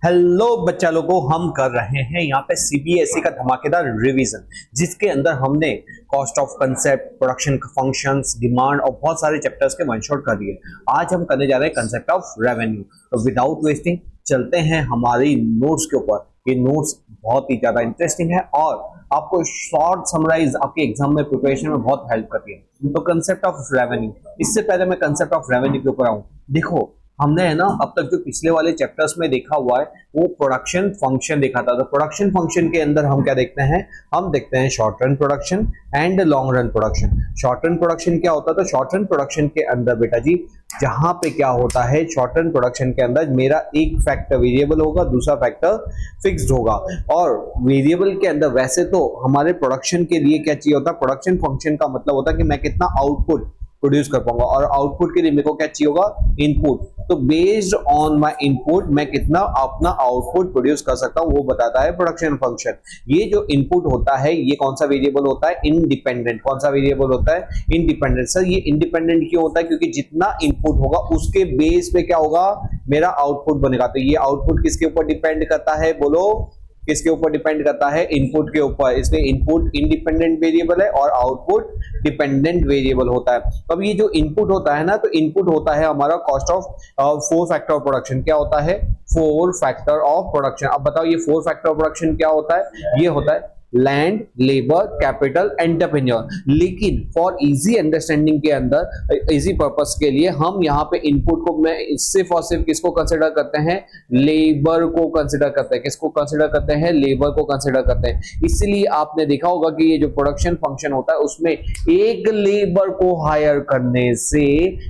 Hello बच्चा लोगों, हम कर रहे हैं यहाँ पे सीबीएसई का धमाकेदार रिवीजन, जिसके अंदर हमने cost of concept, production functions, demand और बहुत सारे चैप्टर्स के वन शॉट कर दिए। आज हम करने जा रहे हैं कंसेप्ट ऑफ रेवेन्यू। तो विदाउट वेस्टिंग चलते हैं हमारी नोट्स के ऊपर। ये नोट्स बहुत ही ज्यादा इंटरेस्टिंग है और आपको शॉर्ट समराइज आपके एग्जाम में प्रिपरेशन में बहुत हेल्प करती है। तो कंसेप्ट ऑफ रेवेन्यू, इससे पहले मैं कंसेप्ट ऑफ रेवेन्यू के ऊपर आऊँ। देखो, हमने है ना अब तक जो पिछले वाले चैप्टर्स में देखा हुआ है वो प्रोडक्शन फंक्शन देखा था। तो प्रोडक्शन फंक्शन के अंदर हम क्या देखते हैं? हम देखते हैं short run production and long run production. Short run production क्या होता है? तो शॉर्ट रन प्रोडक्शन के अंदर बेटा जी, जहां पे क्या होता है, शॉर्ट रन प्रोडक्शन के अंदर मेरा एक फैक्टर वेरिएबल होगा, दूसरा फैक्टर फिक्स्ड होगा। और वेरिएबल के अंदर वैसे तो हमारे प्रोडक्शन के लिए क्या चाहिए होता है? प्रोडक्शन फंक्शन का मतलब होता है कि मैं कितना आउटपुट प्रोड्यूस कर पाऊंगा, और आउटपुट के लिए मेरे को क्या चाहिए होगा? इनपुट। तो बेस्ड ऑन माय इनपुट मैं कितना अपना आउटपुट प्रोड्यूस कर सकता हूं, वो बताता है प्रोडक्शन फंक्शन। ये जो इनपुट होता है ये कौन सा वेरिएबल होता है? इंडिपेंडेंट। कौन सा वेरिएबल होता है? इंडिपेंडेंट। सर ये इंडिपेंडेंट क्यों होता है? क्योंकि जितना इनपुट होगा उसके बेस पे क्या होगा? मेरा आउटपुट बनेगा। तो ये आउटपुट किसके ऊपर डिपेंड करता है? बोलो, किसके ऊपर डिपेंड करता है? इनपुट के ऊपर। इसलिए इनपुट इंडिपेंडेंट वेरिएबल है और आउटपुट डिपेंडेंट वेरिएबल होता है। तो अब ये जो इनपुट होता है ना, तो इनपुट होता है हमारा cost of four factor of production. क्या होता है? Four factor of production. अब बताओ ये फोर फैक्टर ऑफ प्रोडक्शन क्या होता है? ये होता है लैंड, लेबर, कैपिटल, एंटरप्रेन्योर। लेकिन फॉर इजी अंडरस्टैंडिंग के अंदर, इजी पर्पस के लिए हम यहाँ पे इनपुट को मैं सिर्फ और सिर्फ किसको कंसिडर करते हैं? लेबर को कंसिडर करते हैं। किसको कंसिडर करते हैं? लेबर को कंसिडर करते हैं। इसलिए आपने देखा होगा कि ये जो प्रोडक्शन फंक्शन होता है उसमें एक लेबर को हायर करने से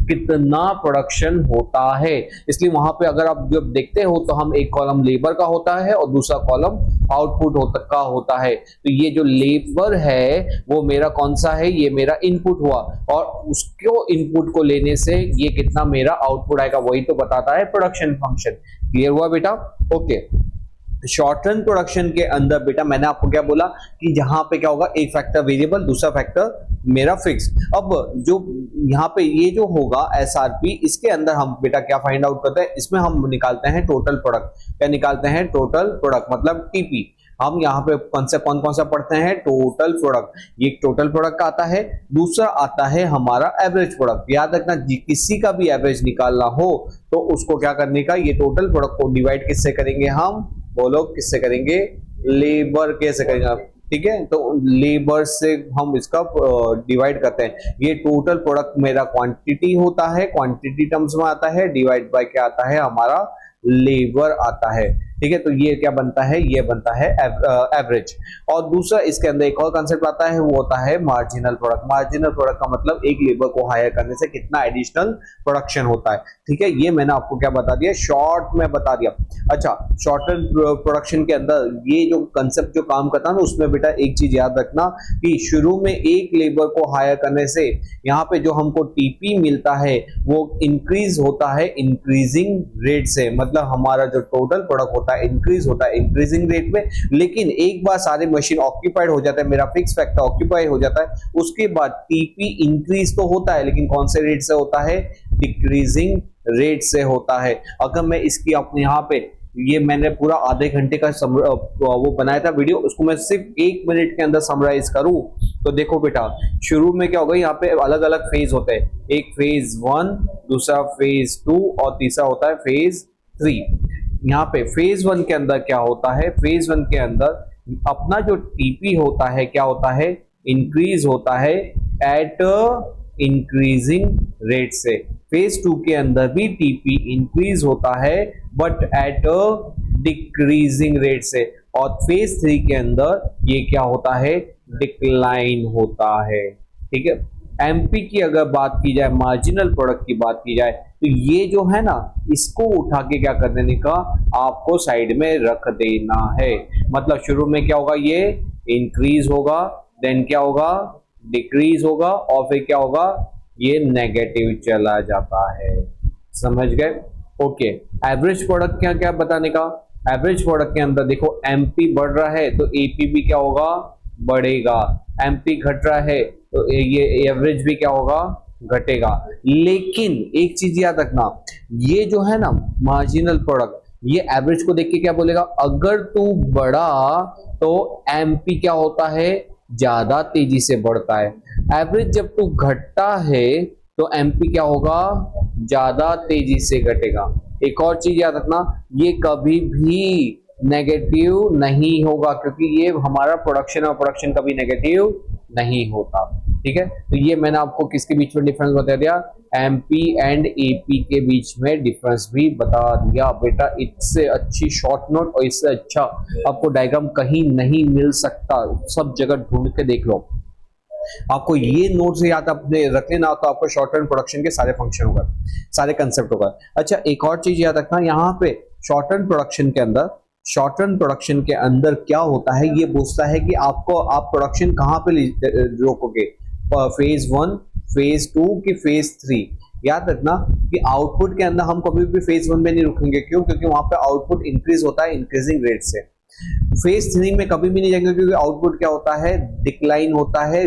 कितना प्रोडक्शन होता है। इसलिए वहां पे अगर आप जब देखते हो तो हम एक कॉलम लेबर का होता है और दूसरा कॉलम आउटपुट का होता है। तो ये जो लेबर है वो मेरा कौन सा है? ये मेरा इनपुट हुआ, और उसको इनपुट को लेने से ये कितना मेरा आउटपुट आएगा, वही तो बताता है प्रोडक्शन फंक्शन। क्लियर हुआ बेटा? ओके। शॉर्ट रन प्रोडक्शन के अंदर बेटा मैंने आपको क्या बोला कि जहां पे क्या होगा? एक फैक्टर वेरिएबल, दूसरा फैक्टर मेरा फिक्स। अब जो यहाँ पे ये जो होगा एसआरपी, इसके अंदर हम बेटा क्या फाइंड आउट करते हैं? इसमें हम निकालते हैं टोटल प्रोडक्ट। क्या निकालते हैं? टोटल प्रोडक्ट, मतलब टीपी। हम यहाँ पे कौन कौन सा पढ़ते हैं? Total product. ये टोटल प्रोडक्ट आता है। दूसरा आता है हमारा एवरेज प्रोडक्ट। याद रखना, किसी का भी एवरेज निकालना हो तो उसको क्या करने का? ये टोटल प्रोडक्ट को डिवाइड किससे करेंगे हम? बोलो किससे करेंगे? लेबर कैसे करेंगे? ठीक है, तो लेबर से हम इसका डिवाइड करते हैं। ये टोटल प्रोडक्ट मेरा क्वांटिटी होता है, क्वांटिटी टर्म्स में आता है, डिवाइड बाय क्या आता है? हमारा लेबर आता है। ठीक है, तो ये क्या बनता है? ये बनता है एवरेज। और दूसरा इसके अंदर एक और कंसेप्ट आता है, वो होता है मार्जिनल प्रोडक्ट। मार्जिनल प्रोडक्ट का मतलब एक लेबर को हायर करने से कितना एडिशनल प्रोडक्शन होता है। ठीक है, ये मैंने आपको क्या बता दिया? शॉर्ट में बता दिया। अच्छा, शॉर्ट रन प्रोडक्शन के अंदर ये जो कंसेप्ट जो काम करता है ना, उसमें बेटा एक चीज याद रखना कि शुरू में एक लेबर को हायर करने से यहाँ पे जो हमको टीपी मिलता है वो इंक्रीज होता है इंक्रीजिंग रेट से। मतलब हमारा जो टोटल प्रोडक्ट होता है इंक्रीज होता है इंक्रीजिंग रेट में। लेकिन एक बार सारे मशीन ऑक्यूपाइड हो जाता है, मेरा फिक्स फैक्टर ऑक्यूपाइड हो जाता है, उसके बाद टीपी इंक्रीज तो होता है, लेकिन कौन से रेट से होता है? डिक्रीजिंग रेट से होता है। अगर मैं इसकी अपने यहाँ पे, ये मैंने पूरा आधे घंटे का वो बनाया था वीडियो, उसको मैं सिर्फ 1 मिनट के अंदर समराइज करूं तो देखो बेटा, शुरू में क्या होगा? यहाँ पे अलग अलग फेज होते हैं। एक फेज 1, दूसरा फेज 2 और तीसरा होता है फेज 3। यहाँ पे फेज 1 के अंदर क्या होता है? फेज 1 के अंदर अपना जो टीपी होता है क्या होता है? इंक्रीज होता है एट इंक्रीजिंग रेट से। फेज 2 के अंदर भी टीपी इंक्रीज होता है बट एट डिक्रीजिंग रेट से। और फेज 3 के अंदर ये क्या होता है? डिक्लाइन होता है। ठीक है, एमपी की अगर बात की जाए, मार्जिनल प्रोडक्ट की बात की जाए, तो ये जो है ना, इसको उठा के क्या कर देने का? आपको साइड में रख देना है। मतलब शुरू में क्या होगा? ये इंक्रीज होगा, देन क्या होगा? डिक्रीज होगा, और फिर क्या होगा? ये नेगेटिव चला जाता है। समझ गए? ओके। एवरेज प्रोडक्ट क्या क्या बताने का? एवरेज प्रोडक्ट के अंदर देखो, एमपी बढ़ रहा है तो एपी भी क्या होगा? बढ़ेगा। एमपी घट रहा है तो ये एवरेज भी क्या होगा? घटेगा। लेकिन एक चीज याद रखना, ये जो है ना मार्जिनल प्रोडक्ट, ये एवरेज को देख के क्या बोलेगा, अगर तू बढ़ा तो एमपी क्या होता है, ज्यादा तेजी से बढ़ता है। एवरेज जब तू घटता है तो एमपी क्या होगा, ज्यादा तेजी से घटेगा। एक और चीज याद रखना, ये कभी भी नेगेटिव नहीं होगा, क्योंकि ये हमारा प्रोडक्शन और प्रोडक्शन कभी नेगेटिव नहीं होता। ठीक है, तो ये मैंने आपको किसके बीच में डिफरेंस बता दिया, एमपी एंड एपी के बीच में डिफरेंस भी बता दिया बेटा। इससे अच्छी शॉर्ट नोट और इससे अच्छा आपको डायग्राम कहीं नहीं मिल सकता, सब जगह ढूंढ के देख लो। आपको ये नोट से याद अपने रख लेना, तो आपको शॉर्ट टर्म प्रोडक्शन के सारे फंक्शन होगा, सारे कंसेप्ट होगा। अच्छा, एक और चीज याद रखना, यहाँ पे शॉर्ट टर्म प्रोडक्शन के अंदर, शॉर्ट टर्म प्रोडक्शन के अंदर क्या होता है, ये पूछता है कि आपको आप प्रोडक्शन कहाँ पे रोकोगे, फेज 1, फेज 2 की फेज 3। याद रखना कि आउटपुट के अंदर हम कभी भी फेज 1 में नहीं रुकेंगे, क्यों, क्योंकि वहां पे आउटपुट इंक्रीज होता है इंक्रीजिंग रेट से। फेज 3 में कभी भी नहीं जाएंगे, क्योंकि आउटपुट क्या होता है, डिक्लाइन होता है,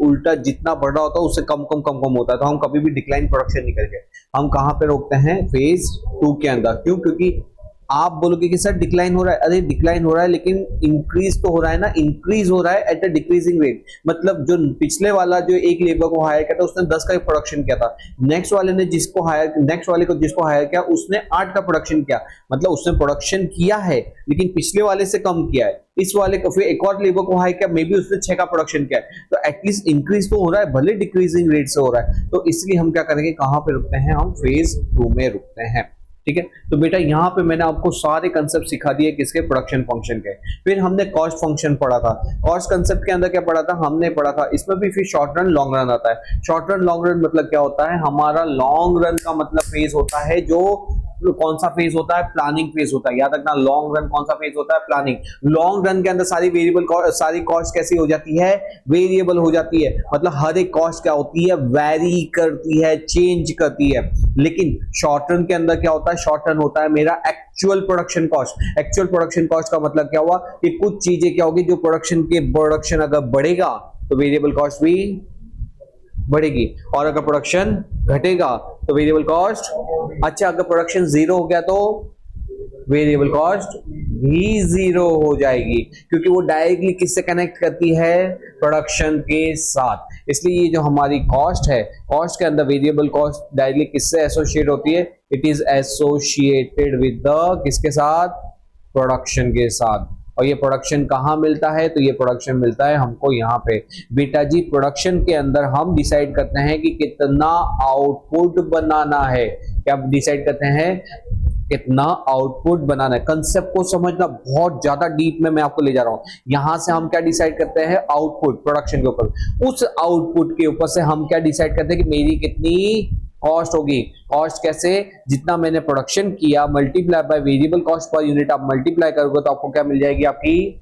उल्टा जितना बढ़ रहा होता है उससे कम कम कम कम होता है। तो हम कभी भी डिक्लाइन प्रोडक्शन नहीं करेंगे, हम कहां पे रोकते हैं, फेज 2 के अंदर। क्यों, क्योंकि आप बोलोगे कि सर डिक्लाइन हो रहा है, अरे डिक्लाइन हो रहा है लेकिन इंक्रीज तो हो रहा है ना, इंक्रीज हो रहा है एट अ डिक्रीजिंग रेट। मतलब जो पिछले वाला जो एक लेबर को हायर किया था उसने 10 का प्रोडक्शन किया था, नेक्स्ट वाले ने जिसको हायर, नेक्स्ट वाले को जिसको हायर किया उसने 8 का प्रोडक्शन किया, मतलब उसने प्रोडक्शन किया है लेकिन पिछले वाले से कम किया है। इस वाले को फिर एक और लेबर को हायर किया, मे बी उसने 6 का प्रोडक्शन किया है, तो एटलीस्ट इंक्रीज तो हो रहा है, भले डिक्रीजिंग रेट से हो रहा है। तो इसलिए हम क्या करेंगे, कहां पे रुकते हैं, हम फेज 2 में रुकते हैं। ठीक है, तो बेटा यहाँ पे मैंने आपको सारे कंसेप्ट सिखा दिए किसके, प्रोडक्शन फंक्शन के। फिर हमने कॉस्ट फंक्शन पढ़ा था, कॉस्ट कंसेप्ट के अंदर क्या पढ़ा था, हमने पढ़ा था इसमें भी फिर शॉर्ट रन लॉन्ग रन आता है। शॉर्ट रन लॉन्ग रन मतलब क्या होता है, हमारा लॉन्ग रन का मतलब फेज होता है जो कौन सा फेज होता है, प्लानिंग फेज होता है। याद रखना, लॉन्ग रन कौन सा फेज होता है, प्लानिंग। लॉन्ग रन के अंदर सारी वेरिएबल, सारी कॉस्ट कैसी हो जाती है, वेरिएबल हो जाती है, मतलब हर एक कॉस्ट क्या होती है, वेरी करती है, चेंज करती है। लेकिन शॉर्ट रन के अंदर क्या होता है, शॉर्ट रन होता है मेरा actual production cost. Actual production cost का मतलब क्या हुआ कि कुछ चीजें क्या होगी, जो प्रोडक्शन अगर बढ़ेगा तो वेरिएबल कॉस्ट भी बढ़ेगी, और अगर प्रोडक्शन घटेगा तो वेरिएबल कॉस्ट, अच्छा अगर प्रोडक्शन जीरो हो गया तो वेरिएबल कॉस्ट भी जीरो हो जाएगी, क्योंकि वो डायरेक्टली किससे कनेक्ट करती है, प्रोडक्शन के साथ। इसलिए ये जो हमारी कॉस्ट है, कॉस्ट के अंदर वेरिएबल कॉस्ट डायरेक्टली किससे एसोसिएट होती है, it is associated with the किसके साथ, प्रोडक्शन के साथ। और ये प्रोडक्शन कहाँ मिलता है, तो ये प्रोडक्शन मिलता है हमको यहाँ पे। बेटा जी, प्रोडक्शन के अंदर हम डिसाइड करते हैं कि कितना आउटपुट बनाना है, क्या डिसाइड करते हैं, कितना आउटपुट बनाना है। कंसेप्ट को समझना बहुत ज्यादा डीप में मैं आपको ले जा रहा हूं। यहां से हम क्या डिसाइड करते हैं, आउटपुट प्रोडक्शन के ऊपर। उस आउटपुट के ऊपर से हम क्या डिसाइड करते हैं कि मेरी कितनी कॉस्ट होगी। कॉस्ट कैसे, जितना मैंने प्रोडक्शन किया multiply by variable cost per unit, आप मल्टीप्लाई करोगे तो आपको क्या मिल जाएगी, आपकी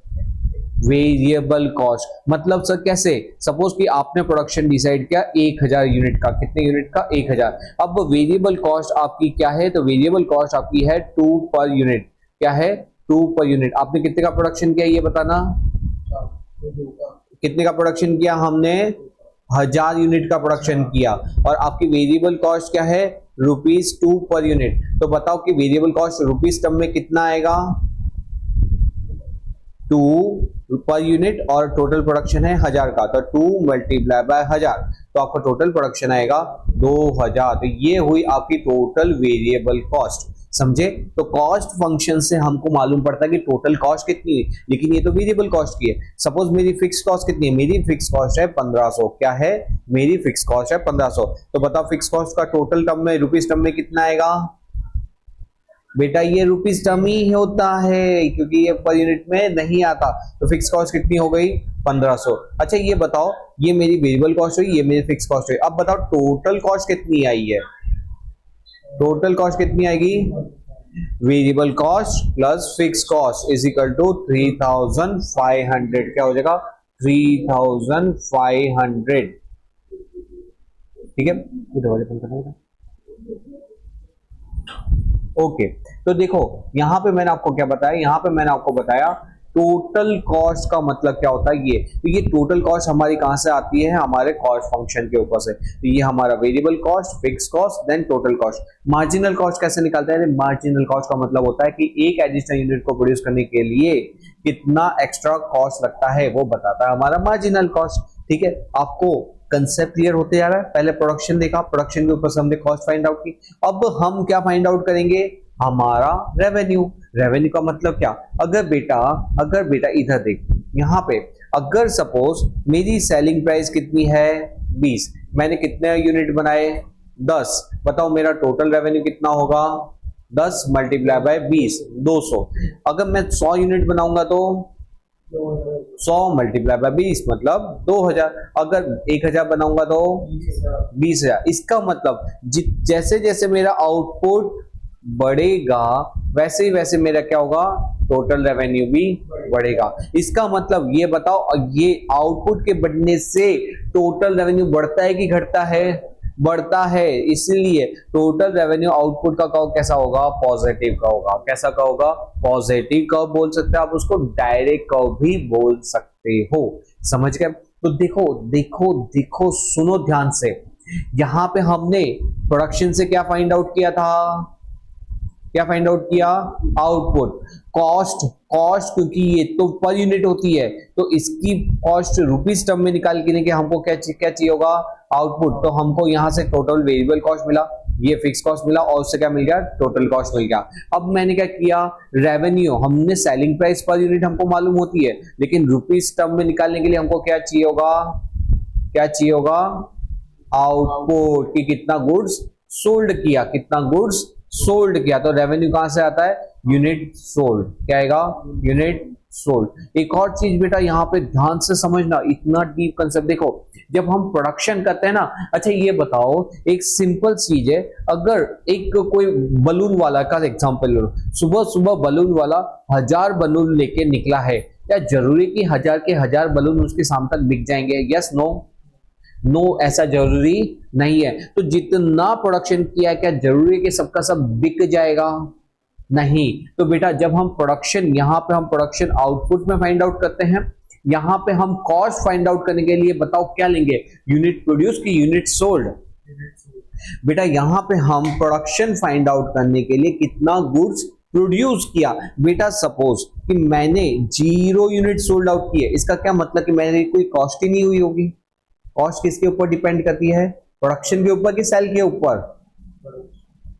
वेरिएबल कॉस्ट। मतलब सर कैसे, सपोज कि आपने प्रोडक्शन डिसाइड किया 1000 यूनिट का, कितने यूनिट का, 1000। अब वेरिएबल कॉस्ट आपकी क्या है, तो वेरिएबल कॉस्ट आपकी है 2 पर यूनिट। क्या है, 2 पर यूनिट। आपने कितने का प्रोडक्शन किया ये बताना, कितने का प्रोडक्शन किया हमने, 1000 यूनिट का प्रोडक्शन किया, और आपकी वेरिएबल कॉस्ट क्या है, ₹2 पर यूनिट। तो बताओ कि वेरिएबल कॉस्ट रुपीज टर्म में कितना आएगा, 2 पर यूनिट, और टोटल प्रोडक्शन है 1000 का, तो 2 मल्टीप्लाई बाय 1000, तो आपका टोटल प्रोडक्शन आएगा 2000। तो ये हुई आपकी टोटल वेरिएबल कॉस्ट। समझे, तो कॉस्ट फंक्शन से हमको मालूम पड़ता है कि टोटल कॉस्ट कितनी है, लेकिन ये तो वेरिएबल कॉस्ट की है। सपोज मेरी फिक्स कॉस्ट कितनी है, मेरी फिक्स कॉस्ट है 1500। क्या है, मेरी फिक्स कॉस्ट है 1500। तो बताओ फिक्स कॉस्ट का टोटल टर्म में, रुपीज टर्म में कितना आएगा, बेटा ये रुपीज टर्म ही होता है, क्योंकि ये पर यूनिट में नहीं आता। तो फिक्स कॉस्ट कितनी हो गई, 1500। अच्छा ये बताओ, ये मेरी वेरिएबल कॉस्ट हुई, ये मेरी फिक्स कॉस्ट हुई। अब बताओ टोटल कॉस्ट कितनी आई है, टोटल कॉस्ट कितनी आएगी, variable cost plus fix cost is equal to 3500। क्या हो जाएगा, 3500। ठीक है, ओके। तो देखो यहां पे मैंने आपको क्या बताया, यहां पे मैंने आपको बताया टोटल कॉस्ट का मतलब क्या होता है, ये तो ये टोटल कॉस्ट हमारी कहां से आती है, हमारे कॉस्ट फंक्शन के ऊपर से। तो ये हमारा variable cost, fix cost, then total cost. Marginal cost कैसे निकालते हैं? मार्जिनल कॉस्ट का मतलब होता है कि एक एडिशनल यूनिट को प्रोड्यूस करने के लिए कितना एक्स्ट्रा कॉस्ट लगता है, वो बताता है हमारा मार्जिनल कॉस्ट। ठीक है, आपको कंसेप्ट क्लियर होते जा रहा है। पहले प्रोडक्शन देखा, प्रोडक्शन के ऊपर से हमने कॉस्ट फाइंड आउट की। अब हम क्या फाइंड आउट करेंगे? हमारा रेवेन्यू। रेवेन्यू का मतलब क्या? अगर बेटा इधर देख, यहाँ पे अगर सपोज मेरी सेलिंग प्राइस कितनी है 20, मैंने कितने यूनिट बनाए 10, बताओ मेरा टोटल रेवेन्यू कितना होगा? 10 मल्टीप्लाई बाय 20, 200। अगर मैं 100 यूनिट बनाऊंगा तो 100 मल्टीप्लाई बाय 20 मतलब 2000। अगर 1000 बनाऊंगा तो 20,000। इसका मतलब जैसे जैसे मेरा आउटपुट बढ़ेगा वैसे ही वैसे मेरा क्या होगा? टोटल रेवेन्यू भी बढ़ेगा। इसका मतलब ये बताओ, ये आउटपुट के बढ़ने से टोटल रेवेन्यू बढ़ता है कि घटता है? बढ़ता है। इसलिए टोटल रेवेन्यू आउटपुट का कर्व कैसा होगा? पॉजिटिव का होगा। कैसा का होगा? पॉजिटिव कर्व बोल सकते हैं आप उसको, डायरेक्ट कर्व भी बोल सकते हो। समझ गए? तो देखो देखो देखो, सुनो ध्यान से। यहां पे हमने प्रोडक्शन से क्या फाइंड आउट किया था? क्या फाइंड आउट किया? आउटपुट। कॉस्ट क्योंकि ये तो पर यूनिट होती है, तो इसकी कॉस्ट रुपीस टर्म में निकाल के हमको क्या चाहिए होगा? आउटपुट। तो हमको यहां से टोटल वेरिएबल कॉस्ट मिला, ये फिक्स कॉस्ट मिला, और उससे क्या मिल गया? टोटल कॉस्ट मिल गया। अब मैंने क्या किया? रेवेन्यू, हमने सेलिंग प्राइस पर यूनिट हमको मालूम होती है, लेकिन रुपीस टर्म में निकालने के लिए हमको क्या चाहिए होगा? क्या चाहिए होगा? आउटपुट, कि कितना गुड्स सोल्ड किया, कितना गुड्स सोल्ड किया। तो रेवेन्यू कहां से आता है? Unit sold. क्या आएगा? Unit sold. एक और चीज बेटा यहां पे ध्यान से समझना, इतना डीप कंसेप्ट। देखो जब हम प्रोडक्शन करते हैं ना, अच्छा ये बताओ, एक सिंपल चीज है, अगर एक कोई बलून वाला का एग्जांपल लो, सुबह सुबह बलून वाला 1000 बलून लेके निकला है, क्या जरूरी कि 1000 के 1000 बलून उसके शाम तक बिक जाएंगे? Yes no? नो, ऐसा जरूरी नहीं है। तो जितना प्रोडक्शन किया, क्या जरूरी है कि सबका सब बिक जाएगा? नहीं। तो बेटा जब हम प्रोडक्शन, यहां पे हम प्रोडक्शन आउटपुट में फाइंड आउट करते हैं, यहां पे हम कॉस्ट फाइंड आउट करने के लिए बताओ क्या लेंगे? यूनिट प्रोड्यूस की यूनिट सोल्ड? बेटा यहां पे हम प्रोडक्शन फाइंड आउट करने के लिए कितना गुड्स प्रोड्यूस किया। बेटा सपोज कि मैंने 0 यूनिट सोल्ड आउट किए, इसका क्या मतलब कि मेरी कोई कॉस्ट ही नहीं हुई होगी। कॉस्ट किसके ऊपर डिपेंड करती है? प्रोडक्शन के ऊपर कि सेल के ऊपर?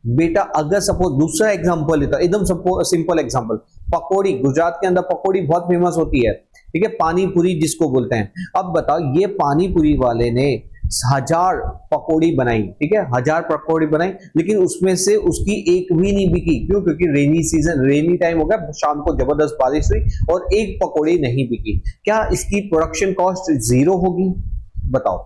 बेटा अगर सपोज दूसरा एग्जांपल लेता, एकदम सिंपल एग्जांपल, पकौड़ी, गुजरात के अंदर पकौड़ी बहुत फेमस होती है, ठीक है, पानी पूरी जिसको बोलते हैं। अब बताओ ये पानी पूरी वाले ने 1000 पकौड़ी बनाई, ठीक है, 1000 पकौड़ी बनाई, लेकिन उसमें से उसकी एक भी नहीं बिकी। क्यों? क्योंकि रेनी सीजन, रेनी टाइम हो गया, शाम को जबरदस्त बारिश हुई और एक पकौड़ी नहीं बिकी। क्या इसकी प्रोडक्शन कॉस्ट 0 होगी? बताओ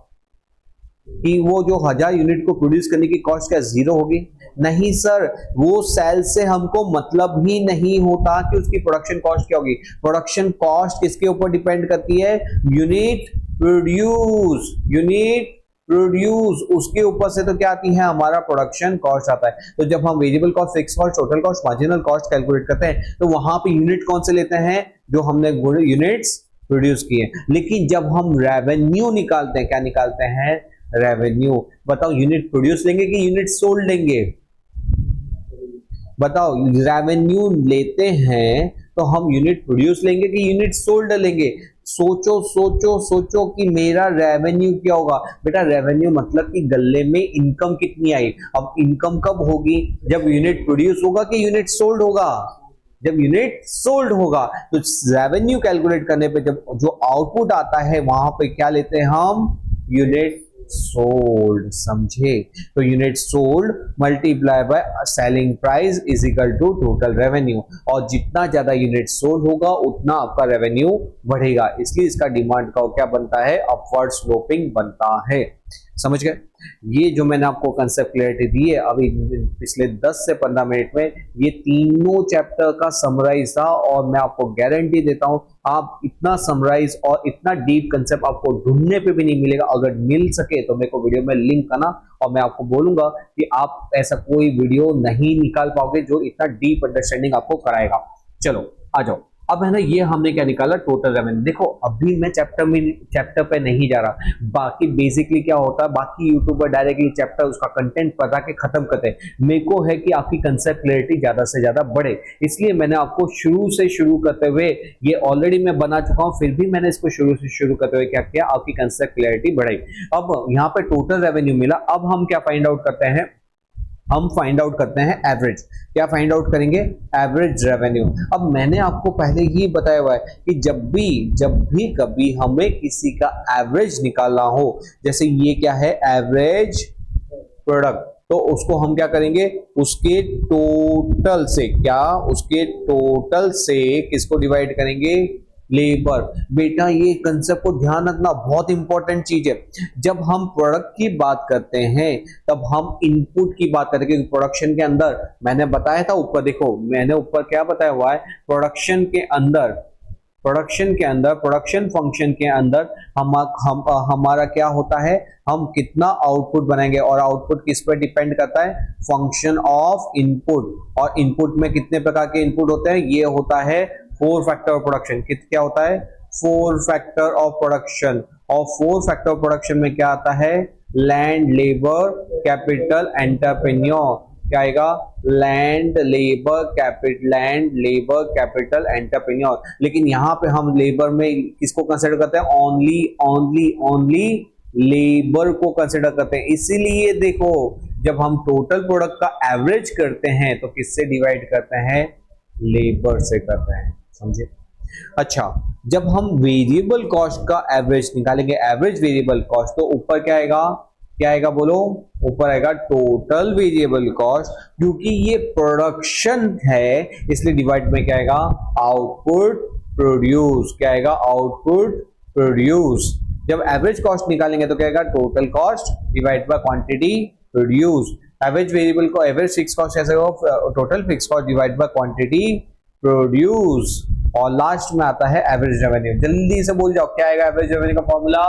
कि वो जो 1000 यूनिट को प्रोड्यूस करने की कॉस्ट क्या 0 होगी? नहीं सर, वो सेल से हमको मतलब ही नहीं होता कि उसकी प्रोडक्शन कॉस्ट क्या होगी। प्रोडक्शन कॉस्ट किसके ऊपर डिपेंड करती है? Unit produce. यूनिट प्रोड्यूस, उसके ऊपर से तो क्या आती है? हमारा प्रोडक्शन कॉस्ट आता है। तो जब हम variable cost, fix cost, total cost, marginal cost calculate करते हैं, तो वहां पे यूनिट कौन से लेते हैं? जो हमने यूनिट्स प्रोड्यूस किए। लेकिन जब हम रेवेन्यू निकालते हैं, क्या निकालते हैं? रेवेन्यू। बताओ यूनिट प्रोड्यूस लेंगे कि यूनिट सोल्ड लेंगे? बताओ, रेवेन्यू लेते हैं तो हम यूनिट प्रोड्यूस लेंगे कि यूनिट सोल्ड लेंगे? सोचो सोचो सोचो कि मेरा रेवेन्यू क्या होगा। बेटा रेवेन्यू मतलब कि गल्ले में इनकम कितनी आई। अब इनकम कब होगी? जब यूनिट प्रोड्यूस होगा कि यूनिट सोल्ड होगा? जब यूनिट सोल्ड होगा। तो रेवेन्यू कैलकुलेट करने पे जब जो आउटपुट आता है वहां पे क्या लेते हैं हम? Unit sold. समझे? तो unit sold multiply by selling price is equal to total revenue. और जितना ज्यादा यूनिट सोल्ड होगा उतना आपका रेवेन्यू बढ़ेगा। इसलिए इसका डिमांड का क्या बनता है? अपवर्ड स्लोपिंग बनता है। समझ गए? ये जो मैंने आपको कंसेप्ट क्लियरिटी दी है अभी पिछले 10 से 15 मिनट में, ये तीनों चैप्टर का समराइज था। और मैं आपको गारंटी देता हूं आप इतना समराइज और इतना डीप कंसेप्ट आपको ढूंढने पे भी नहीं मिलेगा। अगर मिल सके तो मेरे को वीडियो में लिंक करना, और मैं आपको बोलूंगा कि आप ऐसा कोई वीडियो नहीं निकाल पाओगे जो इतना डीप अंडरस्टैंडिंग आपको कराएगा। चलो आ जाओ। अब है ना, ये हमने क्या निकाला, टोटल रेवेन्यू। देखो अभी मैं चैप्टर पे नहीं जा रहा, बाकी बेसिकली क्या होता है, बाकी यूट्यूबर डायरेक्टली चैप्टर उसका कंटेंट बता के खत्म करते हैं। मेरे को है कि आपकी कंसेप्ट क्लैरिटी ज्यादा से ज्यादा बढ़े, इसलिए मैंने आपको शुरू से शुरू करते हुए, ये ऑलरेडी मैं बना चुका हूं, फिर भी मैंने इसको शुरू से शुरू करते हुए क्या किया, आपकी कंसेप्ट क्लैरिटी बढ़ाई। अब यहाँ पे टोटल रेवेन्यू मिला, अब हम क्या फाइंड आउट करते हैं, हम फाइंड आउट करते हैं एवरेज। क्या फाइंड आउट करेंगे, एवरेज रेवेन्यू। अब मैंने आपको पहले ही बताया हुआ है कि जब भी कभी हमें किसी का एवरेज निकालना हो, जैसे ये क्या है, एवरेज प्रोडक्ट, तो उसको हम क्या करेंगे, उसके टोटल से, क्या उसके टोटल से किसको डिवाइड करेंगे, लेबर। बेटा ये कंसेप्ट को ध्यान रखना, बहुत इंपॉर्टेंट चीज है। जब हम प्रोडक्ट की बात करते हैं तब हम इनपुट की बात करते हैं, प्रोडक्शन के अंदर मैंने बताया था ऊपर, देखो मैंने ऊपर क्या बताया हुआ है, प्रोडक्शन फंक्शन के अंदर हमारा क्या होता है, हम कितना आउटपुट बनाएंगे, और आउटपुट किस पर डिपेंड करता है, फंक्शन ऑफ इनपुट। और इनपुट में कितने प्रकार के इनपुट होते हैं, ये होता है 4 फैक्टर ऑफ प्रोडक्शन। क्या होता है, 4 फैक्टर ऑफ प्रोडक्शन। और 4 फैक्टर ऑफ प्रोडक्शन में क्या आता है, लैंड, लेबर, कैपिटल, एंटरप्रेन्योर। क्या आएगा, लैंड, लेबर, कैपिटल, एंटरप्रेन्योर। लेकिन यहाँ पे हम लेबर में किसको कंसिडर करते हैं, ओनली लेबर को कंसिडर करते हैं। इसीलिए देखो जब हम टोटल प्रोडक्ट का एवरेज करते हैं तो किससे डिवाइड करते हैं, लेबर से करते हैं, समझे। अच्छा, जब हम वेरिएबल कॉस्ट का एवरेज निकालेंगे, एवरेज वेरिएबल कॉस्ट, तो ऊपर क्या आएगा बोलो, ऊपर आएगा टोटल वेरिएबल कॉस्ट। क्योंकि ये प्रोडक्शन है इसलिए डिवाइड में क्या आएगा, आउटपुट प्रोड्यूस। क्या आएगा, आउटपुट प्रोड्यूस। जब एवरेज कॉस्ट निकालेंगे तो क्या आएगा, total cost divide by quantity produce. Average variable को एवरेज फिक्स कॉस्ट कैसे होगा, total fix cost divide by quantity produce. और लास्ट में आता है एवरेज रेवेन्यू। जल्दी से बोल जाओ क्या आएगा एवरेज रेवेन्यू का फॉर्मूला,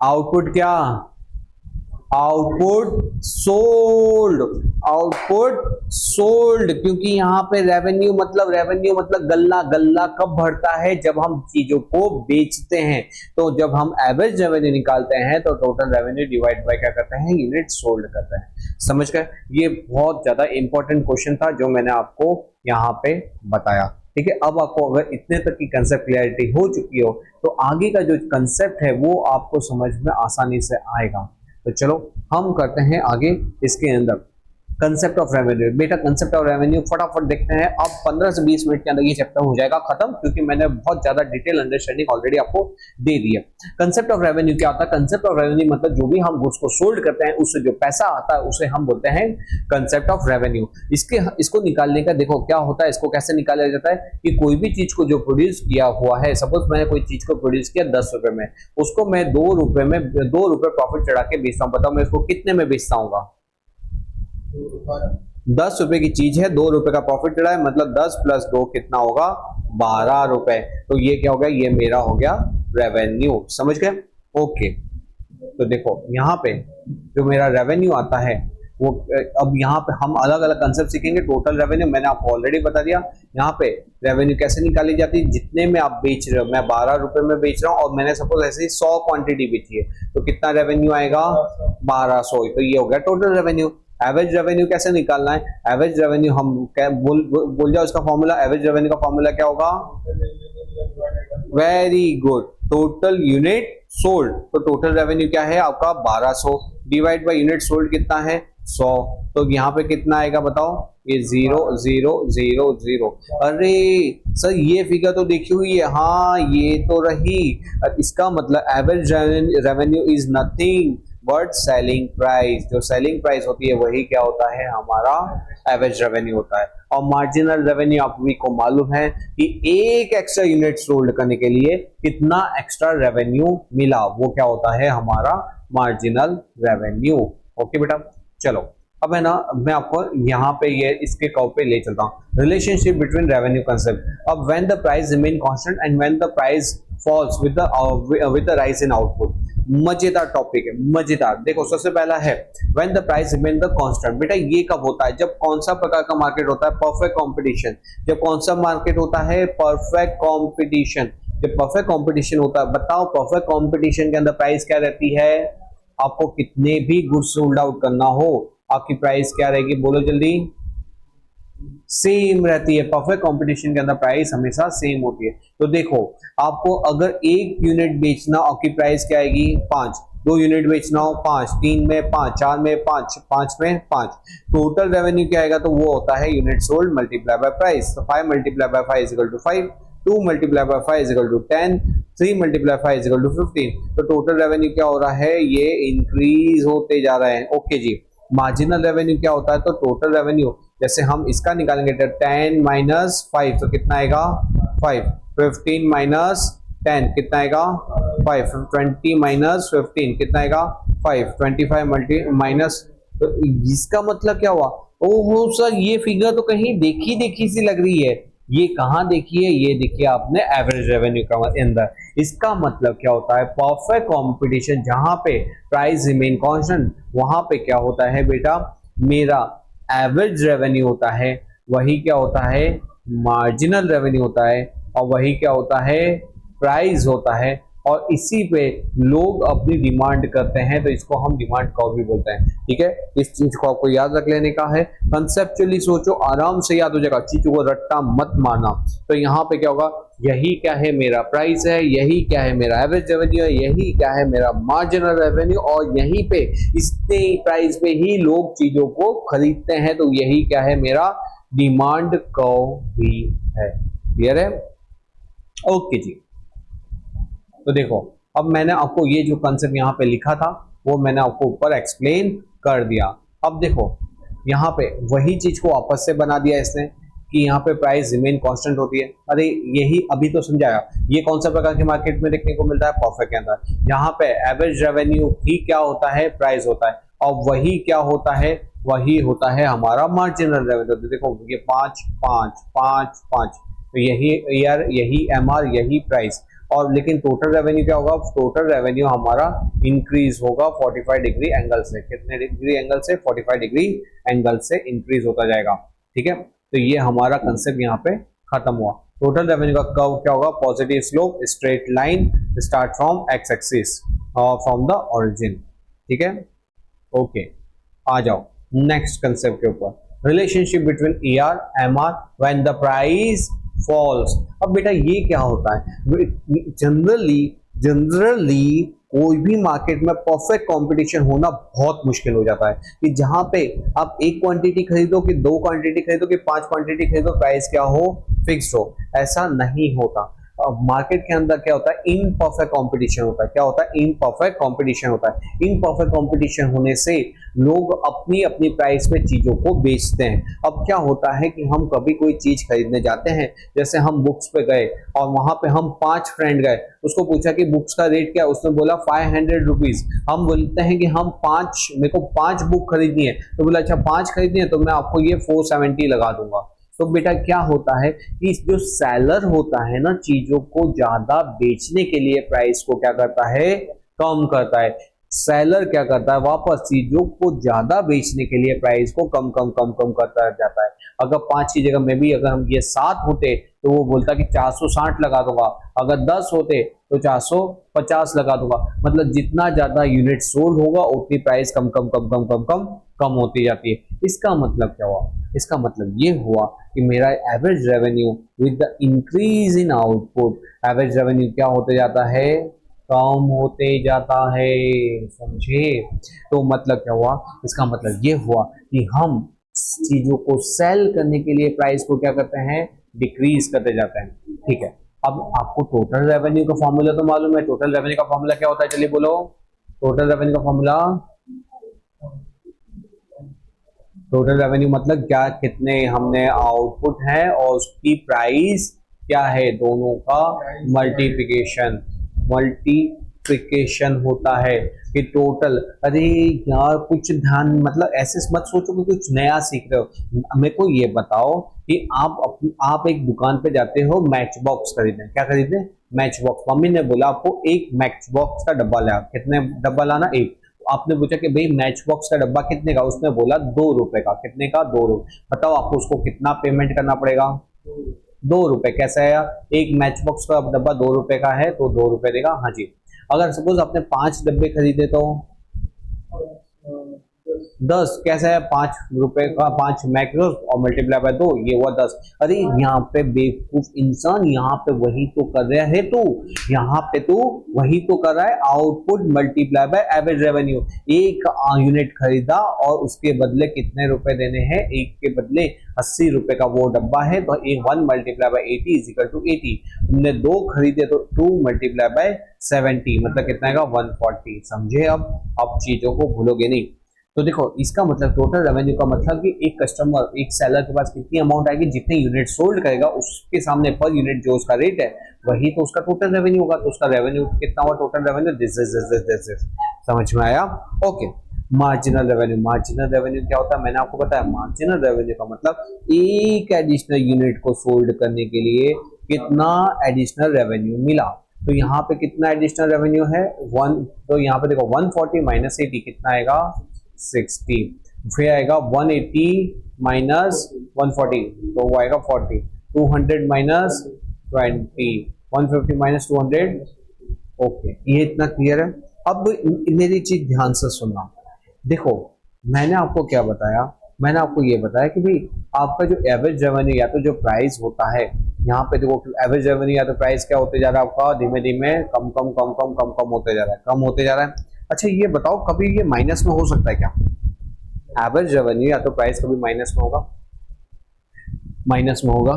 आउटपुट क्या, आउटपुट सोल्ड। क्योंकि यहाँ पे रेवेन्यू मतलब गल्ला कब भरता है, जब हम चीजों को बेचते हैं। तो जब हम एवरेज रेवेन्यू निकालते हैं तो टोटल रेवेन्यू डिवाइड बाय क्या करते हैं, यूनिट सोल्ड करते हैं। समझ गए, ये बहुत ज्यादा इंपॉर्टेंट क्वेश्चन था जो मैंने आपको यहाँ पे बताया। ठीक है, अब आपको अगर इतने तक की कंसेप्ट क्लैरिटी हो चुकी हो तो आगे का जो कंसेप्ट है वो आपको समझ में आसानी से आएगा। तो चलो हम करते हैं आगे इसके अंदर कंसेप्ट ऑफ रेवेन्यू। बेटा कंसेप्ट ऑफ रेवेन्यू फटाफट देखते हैं, अब 15 से 20 मिनट के अंदर ये चैप्टर हो जाएगा खत्म, क्योंकि मैंने बहुत ज्यादा डिटेल अंडरस्टैंडिंग ऑलरेडी आपको दे दी है। कंसेप्ट ऑफ रेवेन्यू क्या होता है, कंसेप्ट ऑफ रेवेन्यू मतलब जो भी हम गुड्स को सोल्ड करते हैं उससे जो पैसा आता है उसे हम बोलते हैं कंसेप्ट ऑफ रेवेन्यू। इसको निकालने का देखो क्या होता है, इसको कैसे निकाला जाता है कि कोई भी चीज को जो प्रोड्यूस किया हुआ है, सपोज मैंने कोई चीज को प्रोड्यूस किया 10 रुपए में, उसको मैं 2 रुपए प्रॉफिट चढ़ा के बेचता हूँ। बताओ मैं इसको कितने में बेचता हूँ, 10 रुपए की चीज है, 2 रुपए का प्रॉफिट चढ़ा है, मतलब 10 प्लस 2 कितना होगा, 12 रुपए। तो ये क्या हो गया, ये मेरा हो गया रेवेन्यू। समझ गए, ओके। तो देखो यहाँ पे जो मेरा रेवेन्यू आता है वो, अब यहाँ पे हम अलग अलग कंसेप्ट सीखेंगे। टोटल रेवेन्यू मैंने आपको ऑलरेडी बता दिया। यहाँ पे रेवेन्यू कैसे निकाली जाती है, जितने में आप बेच रहे हो, मैं 12 रुपए में बेच रहा हूँ और मैंने सपोज ऐसे ही 100 क्वांटिटी बेची है, तो कितना रेवेन्यू आएगा, 1200। तो ये हो गया टोटल रेवेन्यू। एवरेज रेवेन्यू कैसे निकालना है, एवरेज रेवेन्यू हम बोल जाओ इसका फॉर्मूला, एवरेज रेवेन्यू का फॉर्मूला क्या होगा, very good, total unit sold. तो टोटल रेवेन्यू क्या है आपका 1200 डिवाइड बाय यूनिट सोल्ड कितना है 100। तो यहाँ पे कितना आएगा बताओ, ये 0 0 0 0। अरे सर ये फिगर तो देखी हुई है, हाँ ये तो रही। इसका मतलब average revenue is nothing but selling price. जो सेलिंग प्राइस होती है वही क्या होता है, हमारा एवरेज रेवेन्यू होता है। और मार्जिनल रेवेन्यू आप भी को मालूम है कि एक एक्स्ट्रा यूनिट सोल्ड करने के लिए कितना एक्स्ट्रा रेवेन्यू मिला, वो क्या होता है हमारा मार्जिनल रेवेन्यू। ओके बेटा, चलो अब है ना, मैं आपको यहाँ पे ये इसके कर्व पे ले चलता हूँ, रिलेशनशिप बिटवीन रेवेन्यू कंसेप्ट। अब when the price remain constant and when the price falls with the rise in output. मजेदार टॉपिक है, मजेदार। देखो सबसे पहला है when the price remain the constant. बेटा ये कब होता है? जब कौन सा प्रकार का मार्केट होता है? Perfect competition. जब कौन सा मार्केट होता है? Perfect competition. जब परफेक्ट कंपटीशन होता है, बताओ परफेक्ट कंपटीशन के अंदर प्राइस क्या रहती है? आपको कितने भी गुड्स सोल्ड आउट करना हो, आपकी प्राइस क्या रहेगी? बोलो जल्दी। सेम रहती है। परफेक्ट कंपटीशन के अंदर प्राइस हमेशा सेम होती है। तो देखो आपको अगर एक यूनिट बेचना, आपकी प्राइस क्या आएगी? 5। 2 यूनिट बेचना हो 5, 3 में 5, 4 में 5, 5 में 5। टोटल रेवेन्यू क्या आएगा? तो वो होता है unit sold multiply by price. तो 5 multiply by 5 is equal to 5, 2 multiply by 5 is equal to 10, 3 multiply 5 is equal to 15। तो टोटल रेवेन्यू क्या हो रहा है? ये इंक्रीज होते जा रहा है। ओके जी। मार्जिनल रेवेन्यू क्या होता है? तो टोटल रेवेन्यू, जैसे हम इसका निकालेंगे तो 10 माइनस 5 तो कितना आएगा? 5। 15 माइनस 10 कितना आएगा? 5। 20 माइनस 15 कितना आएगा? 5। 25 मल्टी माइनस, तो इसका मतलब क्या हुआ? ओहो सर ये फिगर तो कहीं देखी देखी सी लग रही है। ये कहाँ देखी है? ये देखिए आपने एवरेज रेवेन्यू का अंदर। इसका मतलब क्या होता है? परफेक्ट कंपटीशन जहां पे प्राइस रिमेन कांस्टेंट, वहां पे क्या होता है बेटा? मेरा एवरेज रेवेन्यू होता है, वही क्या होता है? मार्जिनल रेवेन्यू होता है, और वही क्या होता है? प्राइस होता है। और इसी पे लोग अपनी डिमांड करते हैं, तो इसको हम डिमांड कर्व भी बोलते हैं। ठीक है, इस चीज को आपको याद रख लेने का है। कंसेप्चुअली सोचो, आराम से याद हो जाएगा, चीजों को रट्टा मत मारना। तो यहाँ पे क्या होगा? यही क्या है? मेरा प्राइस है। यही क्या है? मेरा एवरेज रेवेन्यू है। यही क्या है? मेरा मार्जिनल रेवेन्यू। और यहीं पे इतने प्राइस पे ही लोग चीजों को खरीदते हैं, तो यही क्या है? मेरा डिमांड कर्व भी है। क्लियर है? ओके जी। तो देखो अब मैंने आपको ये जो कंसेप्ट यहाँ पे लिखा था वो मैंने आपको ऊपर एक्सप्लेन कर दिया। अब देखो यहाँ पे वही चीज को वापस से बना दिया इसने कि यहाँ पे प्राइस रिमेन कांस्टेंट होती है। अरे यही अभी तो समझाया। ये कौन सा प्रकार के मार्केट में देखने को मिलता है? परफेक्ट के अंदर। यहाँ पे एवरेज रेवेन्यू ही क्या होता है? प्राइस होता है। और वही क्या होता है? वही होता है हमारा मार्जिनल रेवेन्यू। तो देखो ये 5 5 5 5, तो यही ईयर, यही एमआर, यही प्राइस। और लेकिन टोटल रेवेन्यू क्या होगा? टोटल रेवेन्यू हमारा इंक्रीज होगा 45 डिग्री एंगल से। कितने डिग्री एंगल से? 45 डिग्री एंगल से इंक्रीज होता जाएगा। ठीक है, तो ये हमारा कंसेप्ट यहाँ पे खत्म हुआ। टोटल रेवेन्यू का कर्व क्या होगा? Positive slope, straight line, start from x axis और फ्रॉम द ओरिजिन। ठीक है, ओके। आ जाओ नेक्स्ट कंसेप्ट के ऊपर, relationship between ER MR when the price falls. अब बेटा ये क्या होता है? जनरली कोई भी मार्केट में परफेक्ट कंपटीशन होना बहुत मुश्किल हो जाता है कि जहां पे आप एक क्वांटिटी खरीदो कि 2 क्वांटिटी खरीदो कि 5 क्वांटिटी खरीदो, प्राइस क्या हो? फिक्स्ड हो। ऐसा नहीं होता। मार्केट के अंदर क्या होता है? इनपरफेक्ट कंपटीशन होता है। क्या होता है? इनपरफेक्ट कंपटीशन होता है। इनपरफेक्ट कंपटीशन होने से लोग अपनी अपनी प्राइस पे चीजों को बेचते हैं। अब क्या होता है कि हम कभी कोई चीज खरीदने जाते हैं, जैसे हम बुक्स पे गए और वहां पे हम 5 फ्रेंड गए, उसको पूछा कि बुक्स का रेट क्या है, उसने बोला 500 रुपीज। हम बोलते हैं कि हम 5, मेरे को 5 बुक खरीदनी है, तो बोला अच्छा 5 खरीदनी है तो मैं आपको ये 470 लगा दूंगा। तो बेटा क्या होता है कि जो सेलर होता है ना, चीजों को ज्यादा बेचने के लिए प्राइस को क्या करता है? कम करता है। सेलर क्या करता है? वापस चीजों को ज्यादा बेचने के लिए प्राइस को कम कम कम कम करता जाता है। अगर 5 की जगह में भी अगर हम ये 7 होते तो वो बोलता कि 460 लगा दूंगा, अगर 10 होते तो 450 लगा दूंगा। मतलब जितना ज्यादा यूनिट सोल्ड होगा उतनी प्राइस कम कम कम कम कम कम कम होती जाती है। इसका मतलब क्या हुआ? इसका मतलब ये हुआ कि मेरा average revenue with the increase in output, average revenue क्या होते जाता है? कम होते जाता है। समझे? तो मतलब क्या हुआ? इसका मतलब ये हुआ कि हम चीजों को सेल करने के लिए प्राइस को क्या करते हैं? डिक्रीज करते जाते हैं। ठीक है, अब आपको टोटल रेवेन्यू का फॉर्मूला तो मालूम है। टोटल रेवेन्यू का फॉर्मूला क्या होता है? चलिए बोलो। टोटल रेवेन्यू का फॉर्मूला, टोटल रेवेन्यू मतलब क्या, कितने हमने आउटपुट है और उसकी प्राइस क्या है, दोनों का मल्टीप्लिकेशन होता है कि टोटल। अरे यार कुछ ध्यान, मतलब ऐसे मत सोचो कि कुछ नया सीख रहे हो। मेरे को ये बताओ कि आप एक दुकान पे जाते हो मैच बॉक्स खरीदने। क्या खरीदने? मैच बॉक्स, मम्मी ने बोला आपको एक मैच बॉक्स का डब्बा ला, कितने डब्बा लाना, एक। आपने पूछा कि भाई मैच बॉक्स का डब्बा कितने का, उसने बोला 2 रुपए का, कितने का, 2 रुपए। बताओ आपको उसको कितना पेमेंट करना पड़ेगा, 2 रुपए। कैसा है, एक मैच बॉक्स का डब्बा 2 रुपए का है तो 2 रुपए देगा, हाँ जी। अगर सपोज आपने 5 डब्बे खरीदे तो 10, कैसा है, 5 रुपए का 5 मैक्रोस और मल्टीप्लाई बाय 2, ये हुआ 10। अरे यहाँ पे बेवकूफ इंसान, यहाँ पे वही तो कर रहा है तू, यहाँ पे तू वही तो कर रहा है, output multiply by average revenue. एक यूनिट खरीदा और उसके बदले कितने रुपए देने हैं, एक के बदले 80 रुपए का वो डब्बा है, तो एक 1 multiply by 80 is equal to 80। तुमने 2 खरीदे तो 2 मल्टीप्लाई बाय 70 मतलब कितना आएगा, 140। समझे, अब चीजों को भूलोगे नहीं। तो देखो इसका मतलब टोटल रेवेन्यू का मतलब कि एक कस्टमर, एक सेलर के पास कितनी अमाउंट आएगी, जितने यूनिट सोल्ड करेगा उसके सामने पर यूनिट जो उसका रेट है वही तो उसका टोटल रेवेन्यू होगा। तो उसका रेवेन्यू कितना हुआ, टोटल रेवेन्यू दिस। समझ में आया, okay. Marginal revenue, marginal revenue क्या होता है, मैंने आपको बताया। मार्जिनल रेवेन्यू का मतलब एक एडिशनल यूनिट को सोल्ड करने के लिए कितना एडिशनल रेवेन्यू मिला। तो यहाँ पे कितना एडिशनल रेवेन्यू है, 1। तो यहाँ पे देखो 140 माइनस 80 कितना आएगा, 60। फिर आएगा 180 माइनस 140 तो वो आएगा 40। 200 माइनस 20, 150 माइनस 200। ओके, ये इतना क्लियर है। अब मेरी चीज ध्यान से सुनना। देखो मैंने आपको क्या बताया, मैंने आपको ये बताया कि भाई आपका जो एवरेज रेवेन्यू या तो जो प्राइस होता है, यहाँ पे देखो एवरेज रेवेन्यू या तो प्राइस क्या होते जा रहा है आपका, धीमे धीमे कम कम कम कम कम कम होते जा रहा है, कम होते जा रहा है। अच्छा ये बताओ कभी ये माइनस में हो सकता है क्या, एवरेज रेवेन्यू या तो प्राइस कभी माइनस में होगा, माइनस में होगा।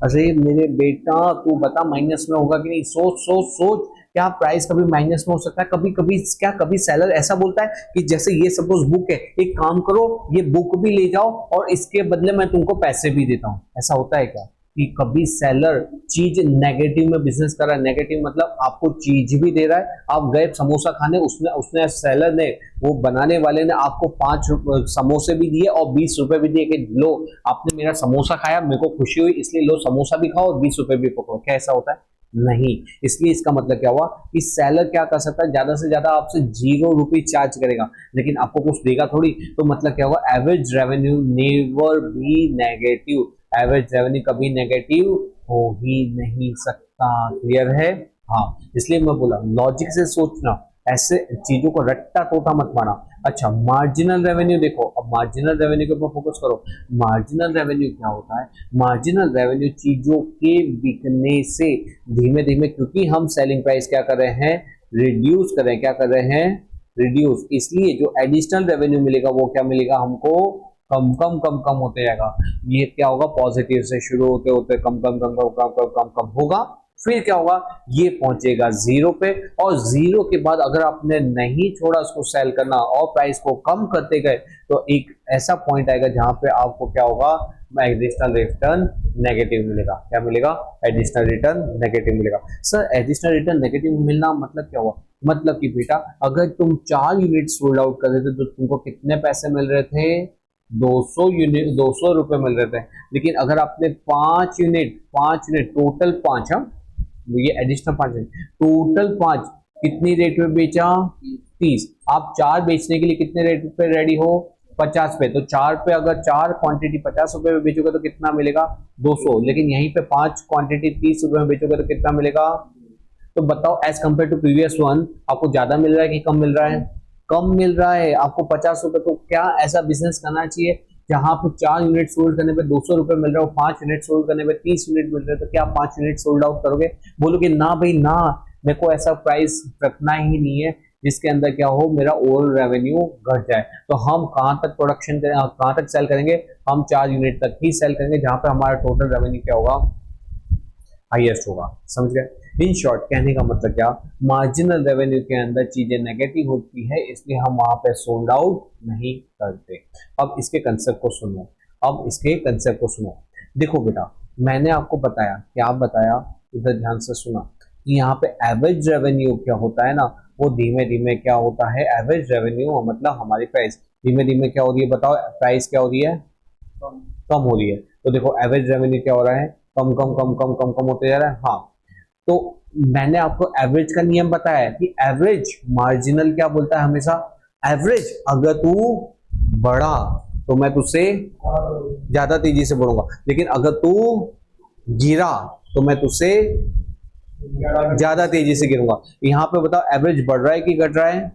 अरे मेरे बेटा तू बता माइनस में होगा कि नहीं, सोच सोच सोच, क्या प्राइस कभी माइनस में हो सकता है, कभी कभी क्या कभी सेलर ऐसा बोलता है कि जैसे ये सपोज बुक है, एक काम करो ये बुक भी ले जाओ और इसके बदले मैं तुमको पैसे भी देता हूं, ऐसा होता है क्या, कि कभी सेलर चीज नेगेटिव में बिजनेस कर रहा है, नेगेटिव मतलब आपको चीज भी दे रहा है, आप गए समोसा खाने, उसने उसने सेलर ने, वो बनाने वाले ने आपको 5 समोसे भी दिए और 20 रुपए भी दिए कि लो आपने मेरा समोसा खाया, मेरे को खुशी हुई इसलिए लो समोसा भी खाओ और 20 रुपए भी पकड़ो, क्या ऐसा होता है, नहीं। इसलिए इसका मतलब क्या हुआ कि सेलर क्या कर सकता है, ज्यादा से ज्यादा आपसे 0 रुपये चार्ज करेगा लेकिन आपको कुछ देगा थोड़ी। तो मतलब क्या होगा, average revenue never be negative, average revenue कभी नेगेटिव हो ही नहीं सकता, क्लियर है। हाँ इसलिए मैं बोला लॉजिक से सोचना, ऐसे चीजों को रट्टा टोटा मत माना। अच्छा मार्जिनल रेवेन्यू देखो, अब मार्जिनल रेवेन्यू के ऊपर फोकस करो। मार्जिनल रेवेन्यू क्या होता है, मार्जिनल रेवेन्यू चीजों के बिकने से धीमे धीमे, क्योंकि हम सेलिंग प्राइस क्या कर रहे हैं, रिड्यूस कर रहे हैं, क्या कर रहे हैं, रिड्यूस, इसलिए जो एडिशनल रेवेन्यू मिलेगा वो क्या मिलेगा हमको, कम कम कम कम होते जाएगा। ये क्या होगा, पॉजिटिव से शुरू होते होते कम कम कम कम कम कम कम कम होगा, फिर क्या होगा, ये पहुंचेगा 0 पे, और 0 के बाद अगर आपने नहीं छोड़ा उसको सेल करना और प्राइस को कम करते गए तो एक ऐसा पॉइंट आएगा जहां पे आपको क्या होगा, एडिशनल रिटर्न नेगेटिव मिलेगा। क्या मिलेगा, एडिशनल रिटर्न नेगेटिव मिलेगा। सर एडिशनल रिटर्न नेगेटिव मिलना मतलब क्या हुआ, मतलब कि बेटा अगर तुम 4 यूनिट सोल्ड आउट कर रहे थे तो तुमको कितने पैसे मिल रहे थे, 200 यूनिट, 200 रुपए मिल रहे थे। लेकिन अगर आपने 5 यूनिट टोटल 5, हाँ ये एडिशनल 5 है, टोटल 5 कितनी रेट में बेचा, 30। आप 4 बेचने के लिए कितने रेट पे रेडी हो, 50 पे। तो 4 पे अगर 4 क्वांटिटी 50 रुपए में बेचोगे तो कितना मिलेगा, 200। लेकिन यहीं पे 5 क्वांटिटी 30 रुपए में बेचोगे तो कितना मिलेगा। तो बताओ as compare to previous one आपको ज्यादा मिल रहा है कि कम मिल रहा है, कम मिल रहा है आपको 50 रुपए। तो क्या ऐसा बिजनेस करना चाहिए जहां पे 4 यूनिट सोल्ड करने पे 200 रुपए मिल रहा है और 5 यूनिट सोल्ड करने पे 30 यूनिट मिल रहे हैं, तो क्या 5 यूनिट सोल्ड आउट करोगे, बोलोगे ना भाई ना, मेरे को ऐसा प्राइस रखना ही नहीं है जिसके अंदर क्या हो मेरा ओवरऑल रेवेन्यू घट जाए। तो हम कहां तक प्रोडक्शन करें, कहां तक सेल करेंगे, हम 4 यूनिट तक ही सेल करेंगे जहां पे हमारा टोटल रेवेन्यू क्या होगा, हाईएस्ट होगा। समझ गए, इन शॉर्ट कहने का मतलब क्या, मार्जिनल रेवेन्यू के अंदर चीजें नेगेटिव होती है इसलिए हम वहां पे सोल्ड आउट नहीं करते। अब इसके कंसेप्ट को सुनो, अब इसके कंसेप्ट को सुनो। देखो बेटा मैंने आपको बताया, क्या बताया, इधर ध्यान से सुना कि यहाँ पे एवरेज रेवेन्यू क्या होता है ना, वो धीमे धीमे क्या होता है, एवरेज रेवेन्यू मतलब हमारी प्राइस धीमे धीमे क्या हो रही है, बताओ प्राइस क्या हो रही है, कम हो रही है। तो देखो एवरेज रेवेन्यू क्या हो रहा है, कम कम कम कम कम कम होते जा रहा है। हाँ तो मैंने आपको एवरेज का नियम बताया है कि एवरेज मार्जिनल क्या बोलता है हमेशा, एवरेज अगर तू बढ़ा तो मैं तुझसे ज्यादा तेजी से बढ़ूंगा, लेकिन अगर तू गिरा तो मैं तुझसे ज्यादा तेजी से गिरूंगा। यहाँ पे बताओ एवरेज बढ़ रहा है कि घट रहा है,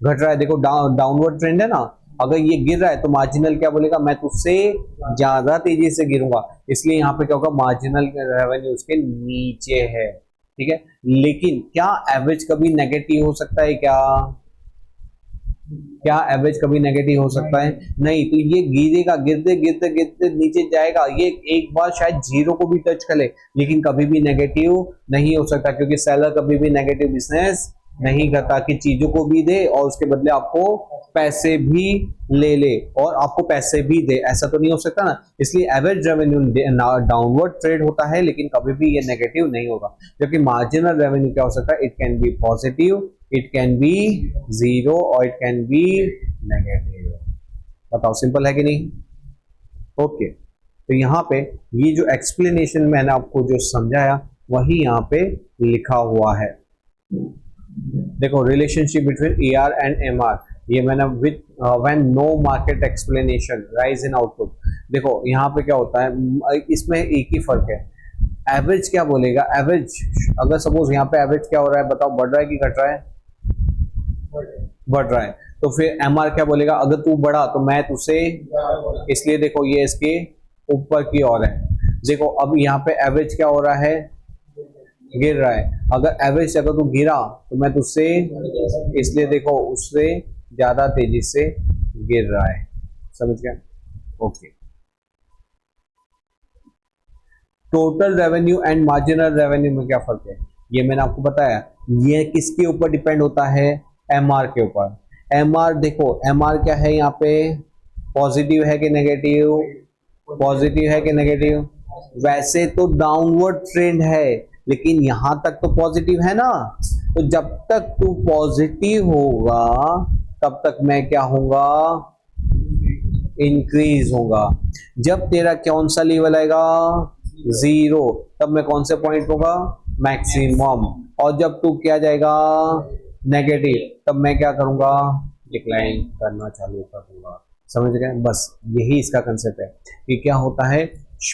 घट रहा है। देखो डाउनवर्ड ट्रेंड है ना, अगर ये गिर रहा है तो मार्जिनल क्या बोलेगा, मैं तुझसे ज्यादा तेजी से गिरूंगा, इसलिए यहाँ पे क्या होगा, मार्जिनल रेवेन्यू उसके नीचे है, ठीक है। लेकिन क्या एवरेज कभी नेगेटिव हो सकता है क्या, क्या एवरेज कभी नेगेटिव हो सकता है, नहीं। तो ये गिरेगा, गिरते गिरते गिरते नीचे जाएगा, ये एक बार शायद जीरो को भी टच करे, लेकिन कभी भी नेगेटिव नहीं हो सकता, क्योंकि सेलर कभी भी नेगेटिव बिजनेस नहीं करता कि चीजों को भी दे और उसके बदले आपको पैसे भी ले ले और आपको पैसे भी दे, ऐसा तो नहीं हो सकता ना। इसलिए एवरेज रेवेन्यू डाउनवर्ड ट्रेड होता है, लेकिन कभी भी ये नेगेटिव नहीं होगा। जबकि मार्जिनल रेवेन्यू क्या हो सकता है, it can be positive, it can be zero और इट कैन बी नेगेटिव। बताओ सिंपल है कि नहीं? ओके, तो यहाँ पे ये जो एक्सप्लेनेशन मैंने आपको जो समझाया वही यहाँ पे लिखा हुआ है। देखो relationship between ER and MR, ये मैंने with when no market explanation rise in output. देखो यहाँ पे क्या होता है, इसमें एक ही फर्क है, एवरेज क्या बोलेगा, एवरेज अगर सपोज यहाँ पे एवरेज क्या हो रहा है बताओ, बढ़ रहा है कि घट रहा है, बढ़ रहा है, तो फिर MR क्या बोलेगा, अगर तू बढ़ा तो मैं तुझसे, इसलिए देखो ये इसके ऊपर की ओर है। देखो अब यहाँ पे एवरेज क्या हो रहा है, गिर रहा है, अगर एवरेज अगर तू गिरा तो मैं तुझसे, इसलिए देखो उससे ज्यादा तेजी से गिर रहा है, समझ गया? Okay, total revenue and marginal revenue में क्या फर्क है, ये मैंने आपको बताया। ये किसके ऊपर डिपेंड होता है, MR के ऊपर। MR देखो, MR क्या है यहाँ पे, पॉजिटिव है कि नेगेटिव, पॉजिटिव है कि नेगेटिव, वैसे तो डाउनवर्ड ट्रेंड है लेकिन यहां तक तो पॉजिटिव है ना, तो जब तक तू पॉजिटिव होगा तब तक मैं क्या होऊंगा, इंक्रीज होगा। जब तेरा कौन सा लेवल आएगा, जीरो, तब मैं कौन से पॉइंट होगा, मैक्सिमम। और जब तू क्या जाएगा, नेगेटिव, तब मैं क्या करूंगा, डिक्लाइन करना चालू कर दूंगा। समझ गए? बस यही इसका कंसेप्ट है कि क्या होता है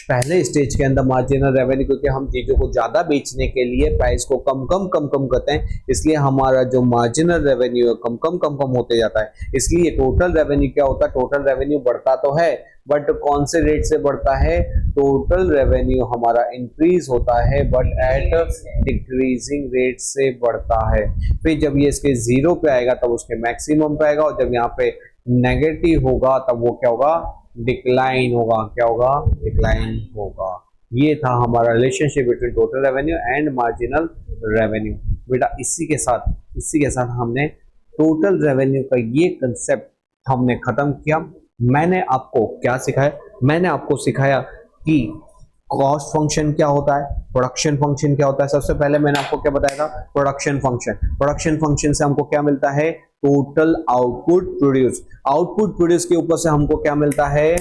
पहले स्टेज के अंदर मार्जिनल रेवेन्यू, क्योंकि हम चीजों को ज्यादा बेचने के लिए प्राइस को कम करते हैं, इसलिए हमारा जो मार्जिनल रेवेन्यू है कम होते जाता है। इसलिए टोटल रेवेन्यू क्या होता है, टोटल रेवेन्यू बढ़ता तो है बट कौन से रेट से बढ़ता है, टोटल रेवेन्यू हमारा इंक्रीज होता है बट एट डिक्रीजिंग रेट से बढ़ता है। फिर जब ये इसके जीरो पे आएगा तब उसके मैक्सिमम पे आएगा, और जब यहाँ पे नेगेटिव होगा तब वो क्या होगा, डिक्लाइन होगा। क्या होगा, डिक्लाइन होगा। ये था हमारा relationship between total revenue and marginal revenue. बेटा इसी के साथ हमने टोटल रेवेन्यू का ये कंसेप्ट हमने खत्म किया। मैंने आपको क्या सिखाया, मैंने आपको सिखाया कि कॉस्ट फंक्शन क्या होता है, प्रोडक्शन फंक्शन क्या होता है। सबसे पहले मैंने आपको क्या बताया था, प्रोडक्शन फंक्शन से हमको क्या मिलता है, total output produce. Output produce के ऊपर से हमको क्या मिलता है,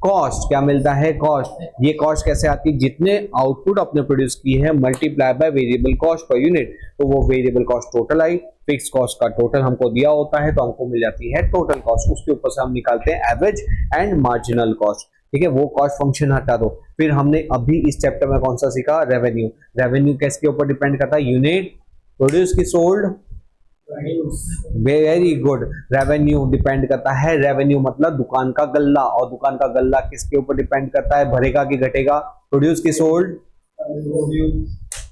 कॉस्ट। क्या मिलता है, कॉस्ट। ये कॉस्ट कैसे आती है, जितने आउटपुट आपने प्रोड्यूस की है multiply by variable cost per unit, तो वो variable cost total I, fix cost का टोटल हमको दिया होता है तो हमको मिल जाती है टोटल कॉस्ट। उसके ऊपर से हम निकालते हैं एवरेज एंड मार्जिनल कॉस्ट। ठीक है, वो कॉस्ट फंक्शन हटा दो। फिर हमने अभी इस चैप्टर में कौन सा सीखा, रेवेन्यू। रेवेन्यू किसके ऊपर डिपेंड करता है, यूनिट प्रोड्यूस की sold. Very good, revenue depend करता है, रेवेन्यू मतलब दुकान का गल्ला, और दुकान का गल्ला किसके ऊपर डिपेंड करता है, भरेगा कि घटेगा, प्रोड्यूस की सोल्ड।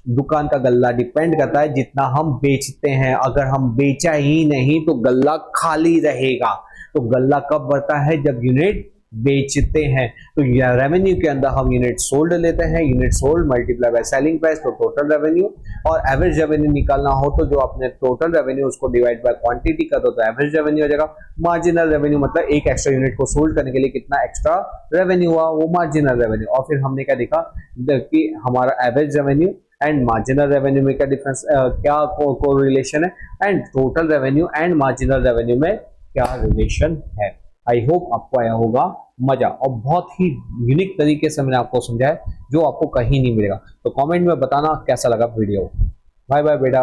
दुकान का गल्ला डिपेंड करता है जितना हम बेचते हैं। अगर हम बेचा ही नहीं तो गल्ला खाली रहेगा। तो गल्ला कब बढ़ता है, जब यूनिट बेचते हैं। तो रेवेन्यू के अंदर हम यूनिट सोल्ड लेते हैं, unit sold multiply by selling price, तो टोटल रेवेन्यू। और एवरेज रेवेन्यू निकालना हो तो जो अपने टोटल रेवेन्यू उसको डिवाइड बाय क्वांटिटी कर दो तो एवरेज रेवेन्यू हो जाएगा। मार्जिनल रेवेन्यू मतलब एक एक्स्ट्रा यूनिट को सोल्ड करने के लिए कितना एक्स्ट्रा रेवेन्यू हुआ, वो मार्जिनल रेवेन्यू। और फिर हमने क्या देखा कि हमारा average revenue and marginal revenue में क्या डिफरेंस, क्या कोरिलेशन है, and total revenue and marginal revenue में क्या रिलेशन है। आई होप आपको आया होगा मजा, और बहुत ही यूनिक तरीके से मैंने आपको समझाया जो आपको कहीं नहीं मिलेगा। तो कमेंट में बताना कैसा लगा वीडियो। बाय बाय बेटा।